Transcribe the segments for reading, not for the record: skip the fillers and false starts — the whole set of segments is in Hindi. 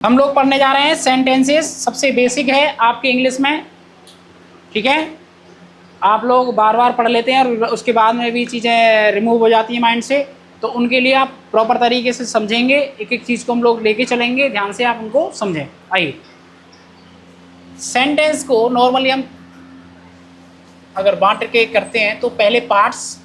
हम लोग पढ़ने जा रहे हैं सेंटेंसेस। सबसे बेसिक है आपके इंग्लिश में, ठीक है। आप लोग बार बार पढ़ लेते हैं और उसके बाद में भी चीज़ें रिमूव हो जाती हैं माइंड से, तो उनके लिए आप प्रॉपर तरीके से समझेंगे। एक एक चीज़ को हम लोग लेके चलेंगे, ध्यान से आप उनको समझें। आइए, सेंटेंस को नॉर्मली हम अगर बांट के करते हैं तो पहले parts,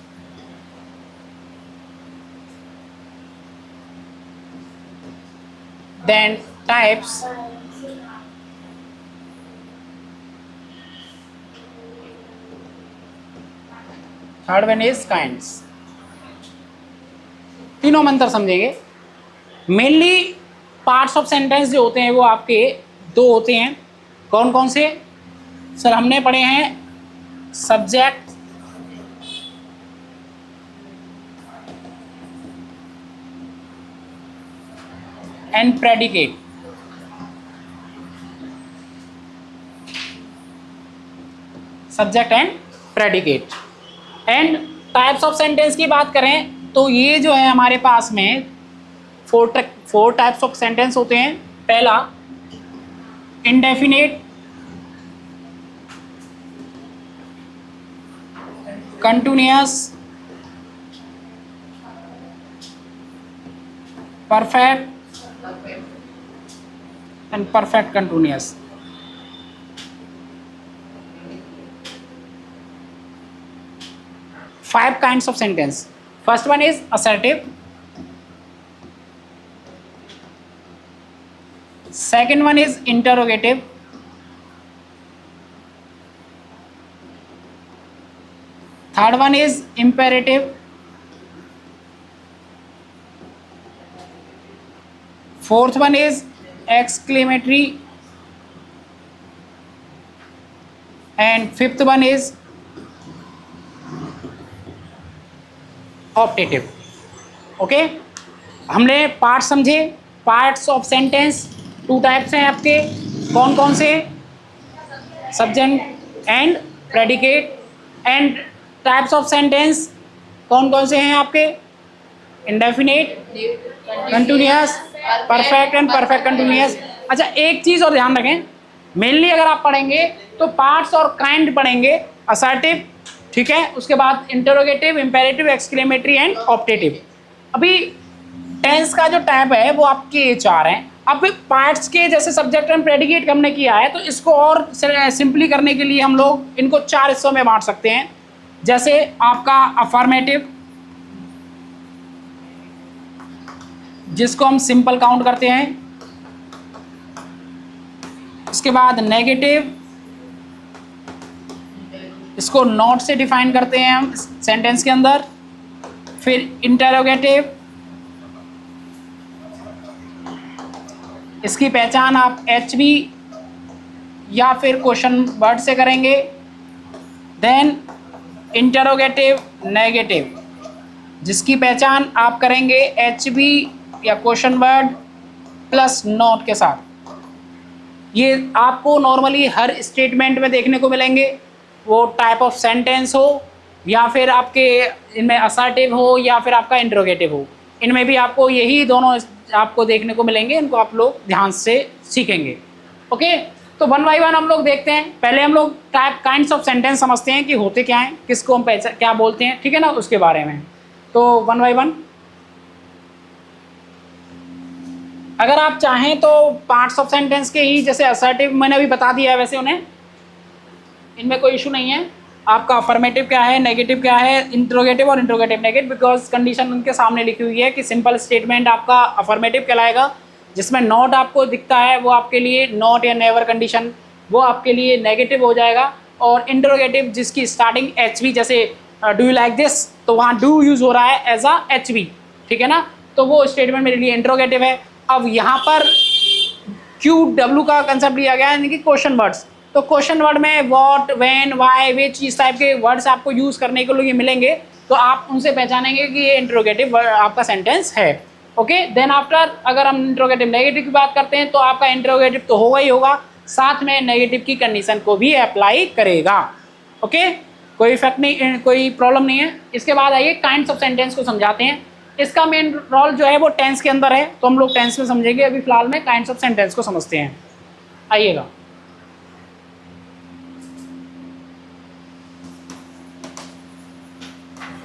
then types, third one is kinds. तीनों में अंतर समझेंगे। मेनली पार्ट्स ऑफ सेंटेंस जो होते हैं वो आपके दो होते हैं। कौन कौन से? सर हमने पढ़े हैं subject and predicate. Subject and predicate. And types of sentence की बात करें तो ये जो है हमारे पास में फोर टाइप्स ऑफ सेंटेंस होते हैं। पहला indefinite, continuous, perfect and perfect continuous. Five kinds of sentence. First one is assertive. Second one is interrogative. Third one is imperative. Fourth one is exclamatory. And fifth one is optative. Okay, हमने पार्ट समझे। Parts of sentence two types हैं आपके। कौन कौन से? Subject and predicate. And types of sentence कौन कौन से हैं आपके? Indefinite, continuous, perfect and perfect continuous. अच्छा, एक चीज़ और ध्यान रखें, मेनली अगर आप पढ़ेंगे तो पार्ट्स और काइंड पढ़ेंगे। असर्टिव, ठीक है, उसके बाद interrogative, imperative, exclamatory and optative. अभी टेंस का जो टाइप है वो आपके ये चार हैं। अब पार्ट्स के जैसे सब्जेक्ट एंड प्रेडिकेट हमने किया है, तो इसको और सिंपली करने के लिए हम लोग इनको चार हिस्सों में बांट सकते हैं। जैसे आपका अफर्मेटिव, जिसको हम सिंपल काउंट करते हैं। उसके बाद नेगेटिव, इसको नॉट से डिफाइन करते हैं हम सेंटेंस के अंदर। फिर इंटरोगेटिव, इसकी पहचान आप HV या फिर क्वेश्चन वर्ड से करेंगे। देन इंटरोगेटिव नेगेटिव, जिसकी पहचान आप करेंगे HV या क्वेश्चन वर्ड प्लस नॉट के साथ। ये आपको नॉर्मली हर स्टेटमेंट में देखने को मिलेंगे, वो टाइप ऑफ सेंटेंस हो या फिर आपके इनमें असर्टिव हो या फिर आपका इंटरोगेटिव हो, इनमें भी आपको यही दोनों आपको देखने को मिलेंगे। इनको आप लोग ध्यान से सीखेंगे। ओके, तो वन बाई वन हम लोग देखते हैं। पहले हम लोग टाइप काइंड्स ऑफ सेंटेंस समझते हैं कि होते क्या हैं, किसको हम क्या बोलते हैं, ठीक है ना, उसके बारे में। तो वन बाई वन अगर आप चाहें तो पार्ट्स ऑफ सेंटेंस के ही, जैसे असर्टिव मैंने अभी बता दिया है, वैसे उन्हें इनमें कोई इशू नहीं है। आपका अफर्मेटिव क्या है, नेगेटिव क्या है, इंट्रोगेटिव और इंट्रोगेटिव नेगेटिव, बिकॉज कंडीशन उनके सामने लिखी हुई है कि सिंपल स्टेटमेंट आपका अफर्मेटिव कहलाएगा, जिसमें नॉट आपको दिखता है वो आपके लिए नॉट या नेवर कंडीशन, वो आपके लिए नेगेटिव हो जाएगा। और इंट्रोगेटिव जिसकी स्टार्टिंग HV, जैसे डू यू लाइक दिस, तो वहाँ डू यूज़ हो रहा है एज अ HV, ठीक है ना, तो वो स्टेटमेंट मेरे लिए इंट्रोगेटिव है। अब यहाँ पर QW का कंसेप्ट लिया गया है, यानी कि क्वेश्चन वर्ड्स। तो क्वेश्चन वर्ड में व्हाट, व्हेन, व्हाई, व्हिच, इस टाइप के वर्ड्स आपको यूज़ करने के लिए मिलेंगे, तो आप उनसे पहचानेंगे कि ये इंट्रोगेटिव आपका सेंटेंस है। ओके, देन आफ्टर अगर हम इंट्रोगेटिव नेगेटिव की बात करते हैं तो आपका इंट्रोगेटिव तो होगा ही होगा, साथ में नेगेटिव की कंडीशन को भी अप्लाई करेगा। ओके, कोई इफेक्ट नहीं, कोई प्रॉब्लम नहीं है। इसके बाद आइए काइंड्स ऑफ सेंटेंस को समझाते हैं। इसका मेन रोल जो है वो टेंस के अंदर है, तो हम लोग टेंस में समझेंगे। अभी फिलहाल में काइंड्स ऑफ सेंटेंस को समझते हैं। आइएगा,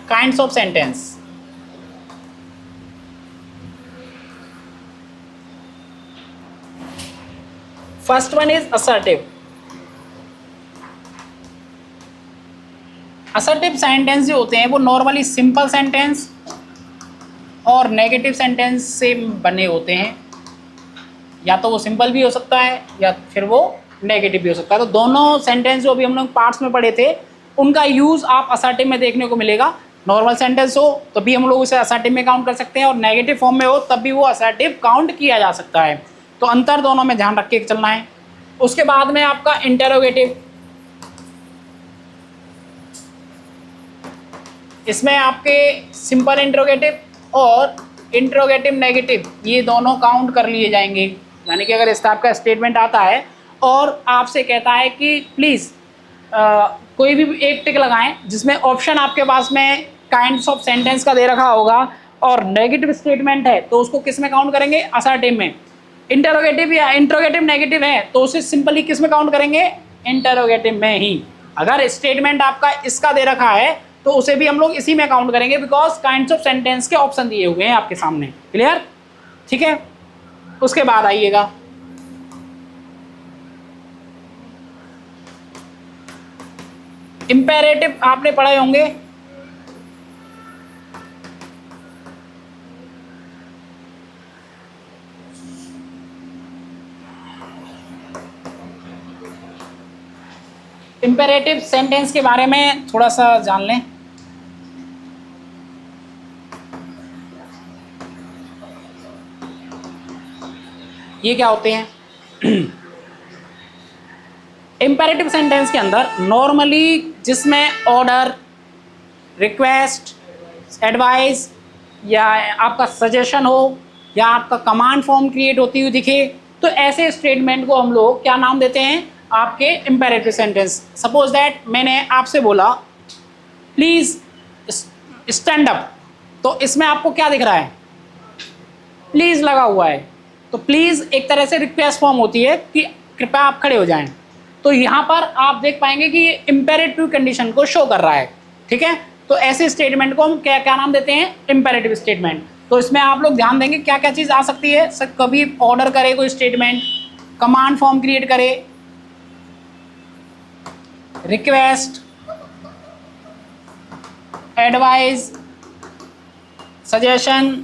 kinds of sentence. First one is assertive. Assertive sentence जो होते हैं वो नॉर्मली सिंपल सेंटेंस और नेगेटिव सेंटेंस से बने होते हैं। या तो वो सिंपल भी हो सकता है या फिर वो नेगेटिव भी हो सकता है। तो दोनों सेंटेंस जो अभी हम लोग पार्ट्स में पढ़े थे उनका यूज़ आप असर्टिव में देखने को मिलेगा। नॉर्मल सेंटेंस हो तो भी हम लोग उसे असर्टिव में काउंट कर सकते हैं, और नेगेटिव फॉर्म में हो तब भी वो असर्टिव काउंट किया जा सकता है। तो अंतर दोनों में ध्यान रख के चलना है। उसके बाद में आपका इंटेरोगेटिव। इसमें आपके सिंपल इंट्रोगेटिव और इंट्रोगेटिव नेगेटिव ये दोनों काउंट कर लिए जाएंगे। यानी कि अगर इस टाइप का स्टेटमेंट आता है और आपसे कहता है कि प्लीज़ कोई भी एक टिक लगाएं जिसमें ऑप्शन आपके पास में काइंड्स ऑफ सेंटेंस का दे रखा होगा और नेगेटिव स्टेटमेंट है, तो उसको किस में काउंट करेंगे? असर्टिव में। इंटरोगेटिव या इंट्रोगेटिव नेगेटिव है तो उसे सिंपली किस में काउंट करेंगे? इंटरोगेटिव में ही। अगर स्टेटमेंट आपका इसका दे रखा है तो उसे भी हम लोग इसी में काउंट करेंगे, बिकॉज काइंड्स ऑफ सेंटेंस के ऑप्शन दिए हुए हैं आपके सामने। क्लियर? ठीक है। उसके बाद आइएगा, इंपेरेटिव आपने पढ़े होंगे। इंपेरेटिव सेंटेंस के बारे में थोड़ा सा जान लें। ये क्या होते हैं? इंपेरेटिव सेंटेंस के अंदर नॉर्मली जिसमें ऑर्डर, रिक्वेस्ट, एडवाइस या आपका सजेशन हो या आपका कमांड फॉर्म क्रिएट होती हुई दिखे, तो ऐसे स्टेटमेंट को हम लोग क्या नाम देते हैं? आपके इंपेरेटिव सेंटेंस। सपोज दैट मैंने आपसे बोला प्लीज़ स्टैंड अप, तो इसमें आपको क्या दिख रहा है? प्लीज़ लगा हुआ है। तो प्लीज़ एक तरह से रिक्वेस्ट फॉर्म होती है कि कृपया आप खड़े हो जाएं। तो यहाँ पर आप देख पाएंगे कि ये इंपेरेटिव कंडीशन को शो कर रहा है। ठीक है, तो ऐसे स्टेटमेंट को हम क्या क्या नाम देते हैं? Imperative statement. तो इसमें आप लोग ध्यान देंगे क्या क्या चीज़ आ सकती है। सर कभी ऑर्डर करे कोई स्टेटमेंट, कमांड फॉर्म क्रिएट करे, request, advice, suggestion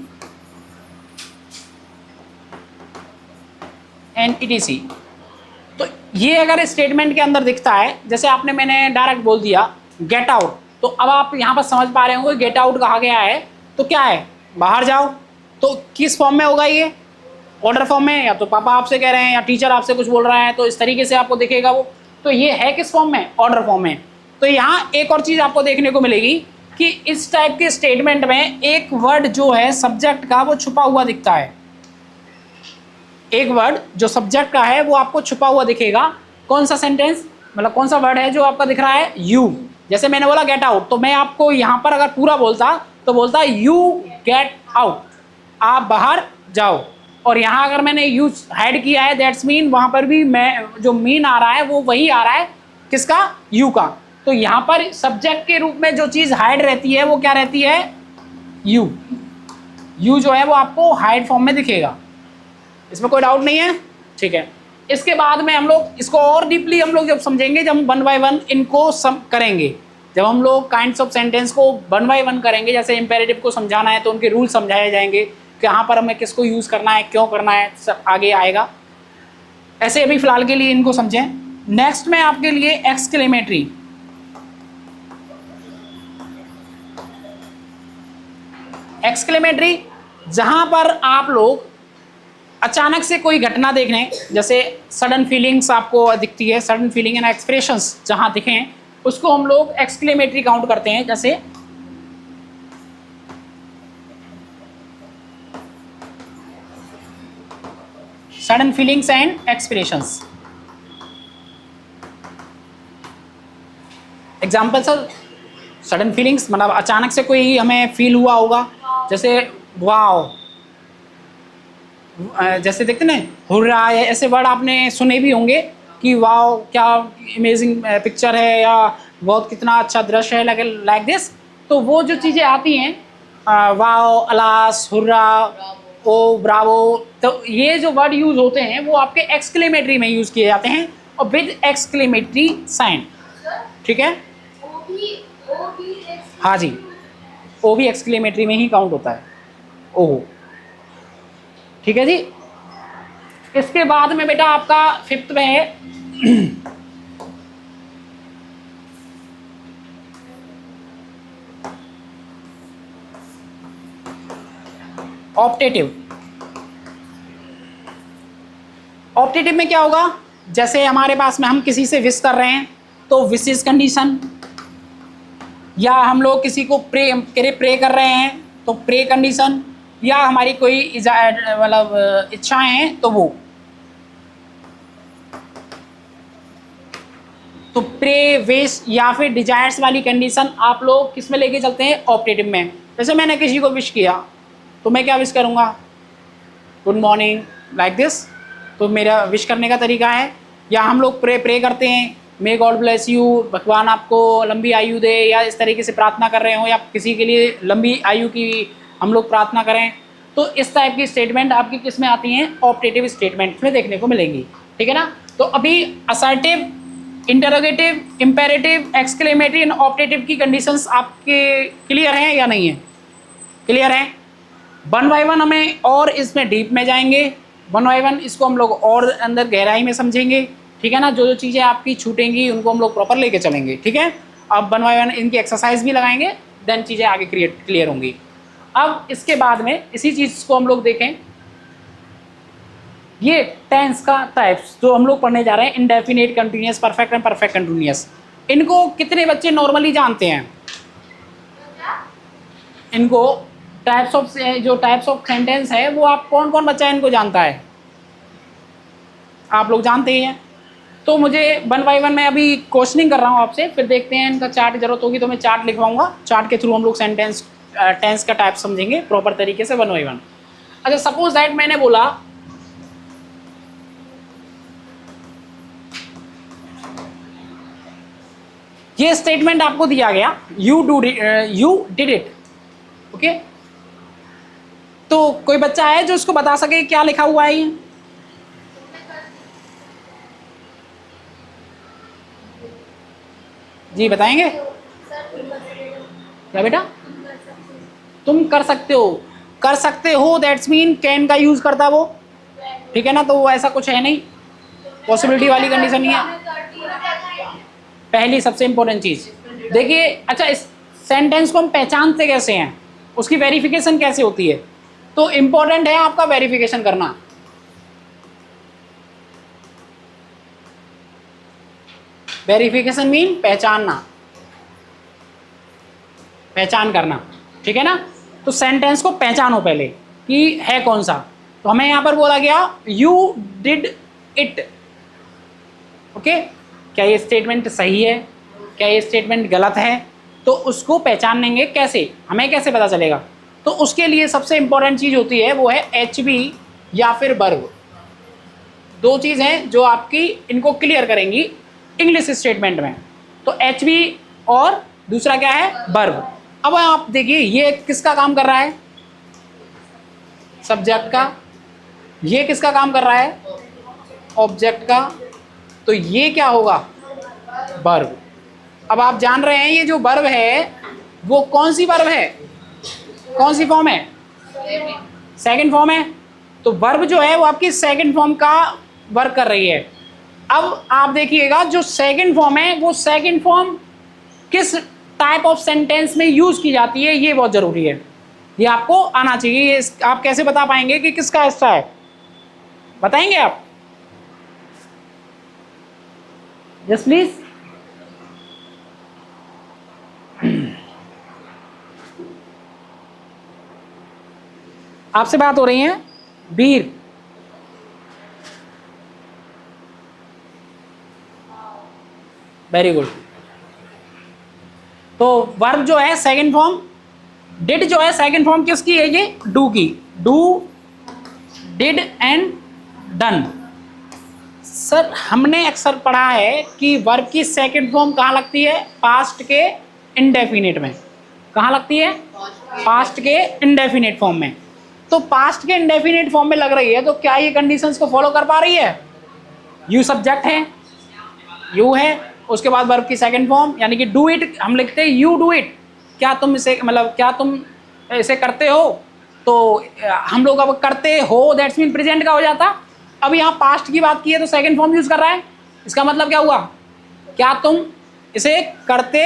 and ETC। तो ये अगर स्टेटमेंट के अंदर दिखता है, जैसे आपने मैंने डायरेक्ट बोल दिया गेट आउट, तो अब आप यहाँ पर समझ पा रहे होंगे गेट आउट कहा गया है तो क्या है? बाहर जाओ। तो किस फॉर्म में होगा ये? ऑर्डर फॉर्म में। या तो पापा आपसे कह रहे हैं या टीचर आपसे कुछ बोल रहा है, तो इस तरीके से आपको दिखेगा वो। तो ये है किस फॉर्म में? ऑर्डर फॉर्म में। तो यहाँ एक और चीज़ आपको देखने को मिलेगी कि इस टाइप के स्टेटमेंट में एक वर्ड जो है सब्जेक्ट का वो छुपा हुआ दिखता है। एक वर्ड जो सब्जेक्ट का है वो आपको छुपा हुआ दिखेगा। कौन सा सेंटेंस, मतलब कौन सा वर्ड है जो आपका दिख रहा है? यू। जैसे मैंने बोला गेट आउट, तो मैं आपको यहाँ पर अगर पूरा बोलता तो बोलता यू गेट आउट, आप बाहर जाओ। और यहाँ अगर मैंने यू हाइड किया है, दैट्स मीन वहाँ पर भी मैं जो मीन आ रहा है वो वही आ रहा है, किसका? यू का। तो यहाँ पर सब्जेक्ट के रूप में जो चीज़ हाइड रहती है वो क्या रहती है? यू। यू जो है वो आपको हाइड फॉर्म में दिखेगा। इसमें कोई डाउट नहीं है? ठीक है। इसके बाद में हम लोग इसको और डीपली हम लोग जब समझेंगे, जब हम 1 बाय 1 इनको करेंगे, जब हम लोग काइंड्स ऑफ सेंटेंस को 1 बाय 1 करेंगे, जैसे इंपेरेटिव को समझाना है तो उनके रूल समझाए जाएंगे, कहाँ पर हमें किसको यूज़ करना है, क्यों करना है, सब आगे आएगा। ऐसे अभी फ़िलहाल के लिए इनको समझें। नेक्स्ट में आपके लिए एक्सक्लेमेटरी। एक्सक्लेमेटरी जहाँ पर आप लोग अचानक से कोई घटना देख रहे हैं, जैसे सडन फीलिंग्स आपको दिखती है, सडन फीलिंग एंड एक्सप्रेशंस जहाँ दिखें उसको हम लोग एक्सक्लेमेटरी काउंट करते हैं। जैसे sudden feelings and expressions. Example sir, sudden feelings मतलब अचानक से कोई हमें फील हुआ होगा जैसे वाओ, जैसे देखते ना हुर्रा, ऐसे वर्ड आपने सुने भी होंगे कि वाओ क्या इमेजिंग पिक्चर है, या बहुत कितना अच्छा दृश्य है, लाइक दिस। तो वो जो चीज़ें आती हैं, वाओ, अलास, हुर्रा, ओ, ब्रावो, तो ये जो वर्ड यूज़ होते हैं वो आपके एक्सक्लेमेटरी में यूज़ किए जाते हैं और विद एक्सक्लेमेटरी साइन। ठीक है, हाँ जी, ओ भी एक्सक्लेमेटरी में ही काउंट होता है, ओहो। ठीक है जी। इसके बाद में बेटा आपका फिफ्थ में है ऑप्टेटिव। ऑप्टेटिव में क्या होगा, जैसे हमारे पास में हम किसी से विश कर रहे हैं तो विशेष कंडीशन, या हम लोग किसी को प्रे कर रहे हैं तो प्रे कंडीशन, या हमारी कोई मतलब इच्छाएं हैं तो वो, तो प्रे, विश या फिर डिजायर्स वाली कंडीशन आप लोग किस में लेके चलते हैं, ऑप्टेटिव में। जैसे मैंने किसी को विश किया तो मैं क्या विश करूँगा, गुड मॉर्निंग, लाइक दिस, तो मेरा विश करने का तरीका है। या हम लोग प्रे करते हैं, मे गॉड ब्लेस यू, भगवान आपको लंबी आयु दे, या इस तरीके से प्रार्थना कर रहे हो, या किसी के लिए लंबी आयु की हम लोग प्रार्थना करें, तो इस टाइप की स्टेटमेंट आपकी किस में आती हैं, ऑप्टेटिव स्टेटमेंट में देखने को मिलेंगी। ठीक है ना। तो अभी assertive, interrogative, imperative, exclamatory and optative की कंडीशंस आपके क्लियर हैं या नहीं है, क्लियर है। वन बाय वन हमें और इसमें डीप में जाएंगे, वन बाय वन इसको हम लोग और अंदर गहराई में समझेंगे। ठीक है ना, जो जो चीज़ें आपकी छूटेंगी उनको हम लोग प्रॉपर लेके चलेंगे। ठीक है, अब वन बाय वन इनकी एक्सरसाइज भी लगाएंगे, देन चीज़ें आगे क्लियर होंगी। अब इसके बाद में इसी चीज़ को हम लोग देखें, ये टेंस का टाइप्स जो हम लोग पढ़ने जा रहे हैं, indefinite, continuous, perfect and perfect continuous. इनको कितने बच्चे नॉर्मली जानते हैं, इनको टाइप्स ऑफ, जो टाइप्स ऑफ सेंटेंस है वो आप कौन कौन बच्चा इनको जानता है, आप लोग जानते ही हैं। तो मुझे वन बाय वन मैं अभी क्वेश्चनिंग कर रहा हूँ आपसे, फिर देखते हैं इनका चार्ट जरूरत होगी तो मैं चार्ट लिखवाऊंगा, चार्ट के थ्रू हम लोग सेंटेंस टेंस का टाइप समझेंगे प्रॉपर तरीके से वन बाय वन। अच्छा, सपोज दैट मैंने बोला ये स्टेटमेंट आपको दिया गया, यू डिड इट, ओके। तो कोई बच्चा है जो इसको बता सके क्या लिखा हुआ है ये, जी बताएंगे क्या बेटा, तुम कर सकते हो, कर सकते हो दैट्स मीन कैन का यूज करता वो। ठीक है ना, तो वो ऐसा कुछ है नहीं, पॉसिबिलिटी वाली कंडीशन नहीं है। पहली सबसे इंपॉर्टेंट चीज देखिए, अच्छा इस सेंटेंस को हम पहचानते कैसे हैं, उसकी वेरिफिकेशन कैसे होती है, तो इंपॉर्टेंट है आपका वेरिफिकेशन करना। वेरिफिकेशन मीन पहचानना, पहचान करना। ठीक है ना, तो सेंटेंस को पहचानो पहले कि है कौन सा। तो हमें यहां पर बोला गया यू डिड इट, ओके। क्या ये स्टेटमेंट सही है, क्या ये स्टेटमेंट गलत है, तो उसको पहचानेंगे कैसे, हमें कैसे पता चलेगा। तो उसके लिए सबसे इंपॉर्टेंट चीज होती है वो है एचवी या फिर वर्ब। दो चीज हैं जो आपकी इनको क्लियर करेंगी इंग्लिश स्टेटमेंट में, तो एचवी और दूसरा क्या है, वर्ब। अब आप देखिए ये किसका काम कर रहा है, सब्जेक्ट का, ये किसका काम कर रहा है, ऑब्जेक्ट का, तो ये क्या होगा, वर्ब। अब आप जान रहे हैं ये जो वर्ब है वो कौन सी वर्ब है, कौन सी फॉर्म है, सेकंड फॉर्म है। तो वर्ब जो है वो आपकी सेकंड फॉर्म का वर्क कर रही है। अब आप देखिएगा जो सेकंड फॉर्म है वो सेकंड फॉर्म किस टाइप ऑफ सेंटेंस में यूज की जाती है, ये बहुत जरूरी है, ये आपको आना चाहिए। ये आप कैसे बता पाएंगे कि किसका हिस्सा है, बताएंगे आप, यस प्लीज। आपसे बात हो रही है वीर, वेरी गुड। तो वर्ब जो है सेकंड फॉर्म डिड जो है सेकंड फॉर्म किसकी है, ये डू की, do, did and done. Sir हमने अक्सर पढ़ा है कि वर्ब की सेकंड फॉर्म कहाँ लगती है, पास्ट के इंडेफिनिट में। कहाँ लगती है, पास्ट के इंडेफिनिट फॉर्म में। तो पास्ट के इंडेफिनिट फॉर्म में लग रही है तो क्या ये कंडीशंस को फॉलो कर पा रही है, यू सब्जेक्ट है, यू है, उसके बाद वर्ब की सेकंड फॉर्म यानी कि डू इट, हम लिखते हैं यू डू इट, क्या तुम इसे, मतलब क्या तुम इसे करते हो, तो हम लोग अब करते हो दैट्स मीन प्रेजेंट का हो जाता। अब यहाँ पास्ट की बात की है तो सेकंड फॉर्म यूज कर रहा है, इसका मतलब क्या हुआ, क्या तुम इसे करते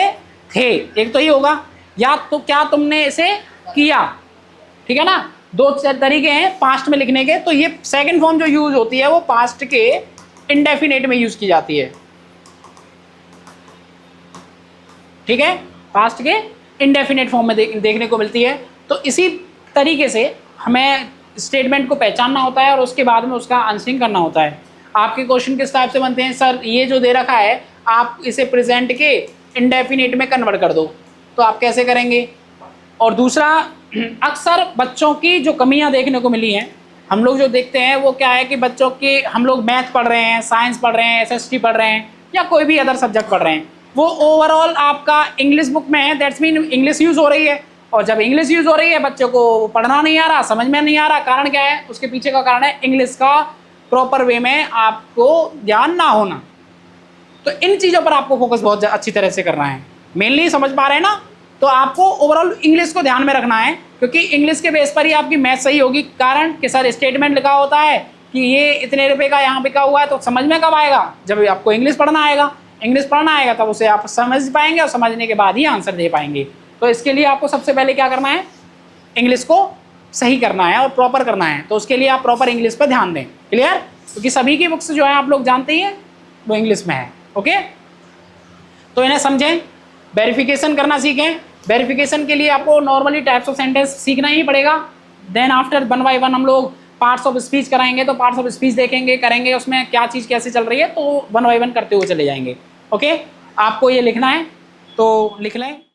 थे, एक तो ही होगा, या तो क्या तुमने इसे किया, ठीक है ना, दो तरीके हैं पास्ट में लिखने के। तो ये सेकंड फॉर्म जो यूज होती है वो पास्ट के इंडेफिनिट में यूज की जाती है, ठीक है, पास्ट के इंडेफिनिट फॉर्म में देखने को मिलती है। तो इसी तरीके से हमें स्टेटमेंट को पहचानना होता है और उसके बाद में उसका आंसरिंग करना होता है। आपके क्वेश्चन किस टाइप से बनते हैं, सर ये जो दे रखा है आप इसे प्रेजेंट के इंडेफिनिट में कन्वर्ट कर दो, तो आप कैसे करेंगे। और दूसरा, अक्सर बच्चों की जो कमियां देखने को मिली हैं, हम लोग जो देखते हैं वो क्या है कि बच्चों की, हम लोग मैथ पढ़ रहे हैं, साइंस पढ़ रहे हैं, एसएसटी पढ़ रहे हैं या कोई भी अदर सब्जेक्ट पढ़ रहे हैं, वो ओवरऑल आपका इंग्लिश बुक में है, दैट्स मीन इंग्लिश यूज़ हो रही है। और जब इंग्लिश यूज़ हो रही है बच्चों को पढ़ना नहीं आ रहा, समझ में नहीं आ रहा, कारण क्या है, उसके पीछे का कारण है इंग्लिश का प्रॉपर वे में आपको ज्ञान ना होना। तो इन चीज़ों पर आपको फोकस बहुत अच्छी तरह से करना है। मेनली समझ पा रहे हैं ना, तो आपको ओवरऑल इंग्लिश को ध्यान में रखना है, क्योंकि इंग्लिश के बेस पर ही आपकी मैथ सही होगी। कारण कि सर स्टेटमेंट लिखा होता है कि ये इतने रुपए का यहाँ बिका हुआ है, तो समझ में कब आएगा, जब आपको इंग्लिश पढ़ना आएगा। इंग्लिश पढ़ना आएगा तब उसे आप समझ पाएंगे और समझने के बाद ही आंसर दे पाएंगे। तो इसके लिए आपको सबसे पहले क्या करना है, इंग्लिश को सही करना है और प्रॉपर करना है। तो उसके लिए आप प्रॉपर इंग्लिश पर ध्यान दें, क्लियर, क्योंकि सभी की बुक्स जो है आप लोग जानते ही हैं वो इंग्लिश में है। ओके, तो इन्हें समझें, वेरिफिकेशन करना सीखें। वेरिफिकेशन के लिए आपको नॉर्मली टाइप्स ऑफ सेंटेंस सीखना ही पड़ेगा। देन आफ्टर 1 बाय 1 हम लोग पार्ट्स ऑफ स्पीच कराएंगे, तो पार्ट्स ऑफ स्पीच देखेंगे, करेंगे, उसमें क्या चीज़ कैसे चल रही है, तो 1 बाय 1 करते हुए चले जाएंगे। ओके, आपको ये लिखना है तो लिख लें।